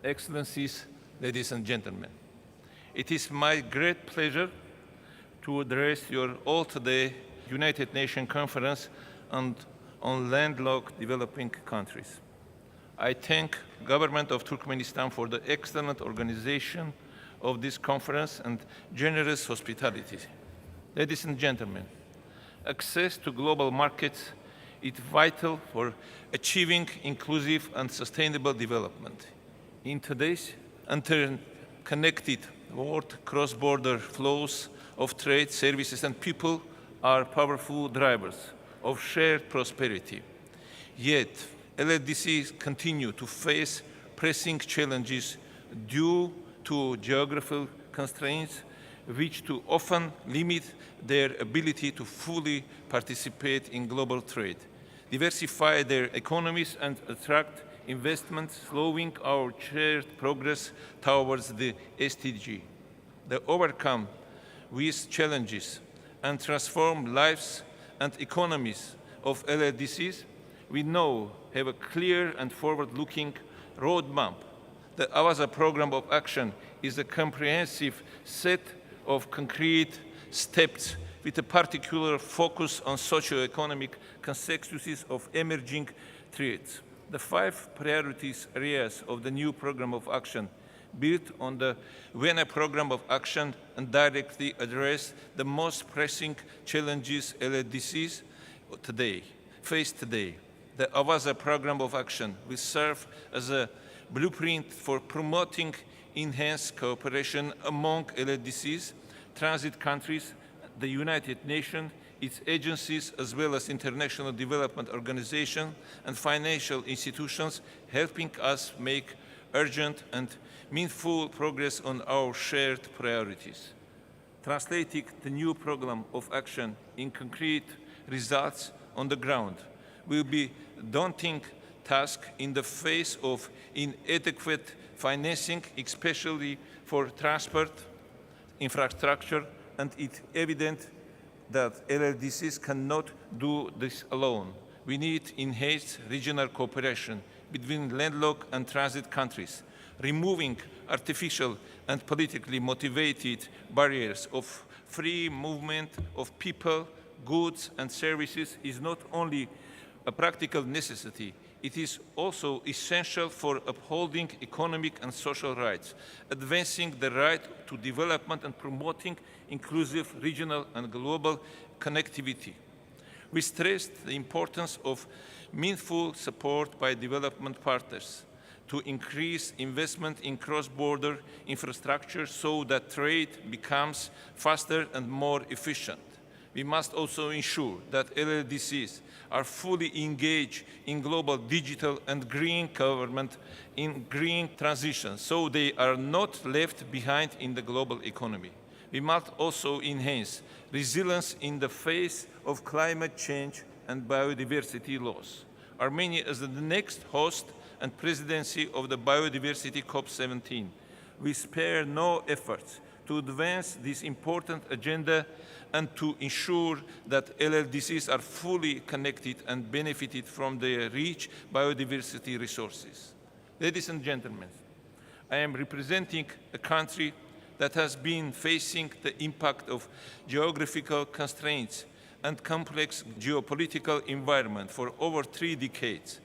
Excellencies, ladies and gentlemen, it is my great pleasure to address you all today United Nations Conference on landlocked developing countries. I thank the government of Turkmenistan for the excellent organization of this conference and generous hospitality. Ladies and gentlemen, access to global markets is vital for achieving inclusive and sustainable development. In today's interconnected world, cross-border flows of trade, services, and people are powerful drivers of shared prosperity. Yet, LDCs continue to face pressing challenges due to geographical constraints, which too often limit their ability to fully participate in global trade, diversify their economies, and attract investments, slowing our shared progress towards the SDG. To overcome these challenges and transform lives and economies of LDCs, we now have a clear and forward-looking roadmap. The AAZA Program of Action is a comprehensive set of concrete steps with a particular focus on socio-economic consequences of emerging threats. The 5 priorities areas of the new Program of Action built on the Vienna Program of Action and directly address the most pressing challenges LDCs face today. The AAZA Program of Action will serve as a blueprint for promoting enhanced cooperation among LDCs, transit countries, the United Nations, its agencies, as well as international development organizations and financial institutions, helping us make urgent and meaningful progress on our shared priorities. Translating the new program of action in concrete results on the ground will be a daunting task in the face of inadequate financing, especially for transport infrastructure, and it's evident that LDCs cannot do this alone. We need enhanced regional cooperation between landlocked and transit countries, removing artificial and politically motivated barriers of free movement of people, goods, and services is not only a practical necessity, it is also essential for upholding economic and social rights, advancing the right to development and promoting inclusive regional and global connectivity. We stressed the importance of meaningful support by development partners to increase investment in cross-border infrastructure so that trade becomes faster and more efficient. We must also ensure that LDCs are fully engaged in global digital and green government in green transition, so they are not left behind in the global economy. We must also enhance resilience in the face of climate change and biodiversity loss. Armenia is the next host and presidency of the Biodiversity COP17. We spare no efforts to advance this important agenda and to ensure that LDCs are fully connected and benefited from their rich biodiversity resources. Ladies and gentlemen, I am representing a country that has been facing the impact of geographical constraints and complex geopolitical environment for over 3 decades.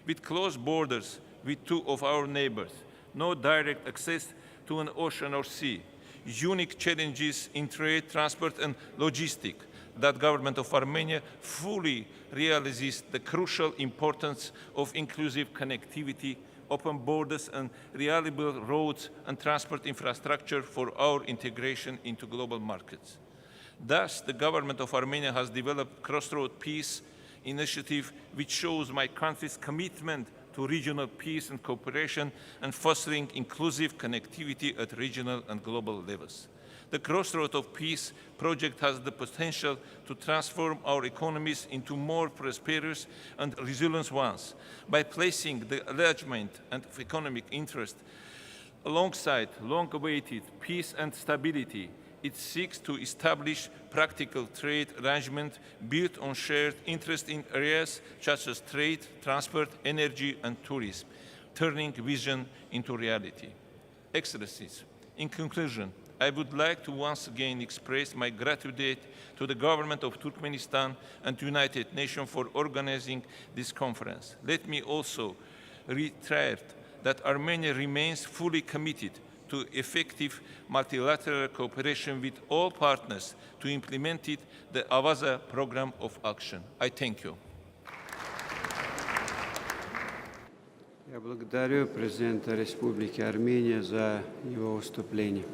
With close borders with 2 of our neighbors, no direct access to an ocean or sea, unique challenges in trade, transport, and logistics, that government of Armenia fully realizes the crucial importance of inclusive connectivity, open borders, and reliable roads and transport infrastructure for our integration into global markets. Thus, the government of Armenia has developed Crossroad Peace Initiative, which shows my country's commitment to regional peace and cooperation and fostering inclusive connectivity at regional and global levels. The Crossroad of Peace project has the potential to transform our economies into more prosperous and resilient ones by placing the enlargement and of economic interest alongside long-awaited peace and stability. It seeks to establish practical trade arrangements built on shared interest in areas such as trade, transport, energy, and tourism. turning vision into reality. Excellencies, in conclusion, I would like to once again express my gratitude to the government of Turkmenistan and the United Nations for organizing this conference. Let me also reiterate that Armenia remains fully committed to effective multilateral cooperation with all partners to implement the AAZA program of action. I thank you. Я благодарю президента Республики Армения за его выступление.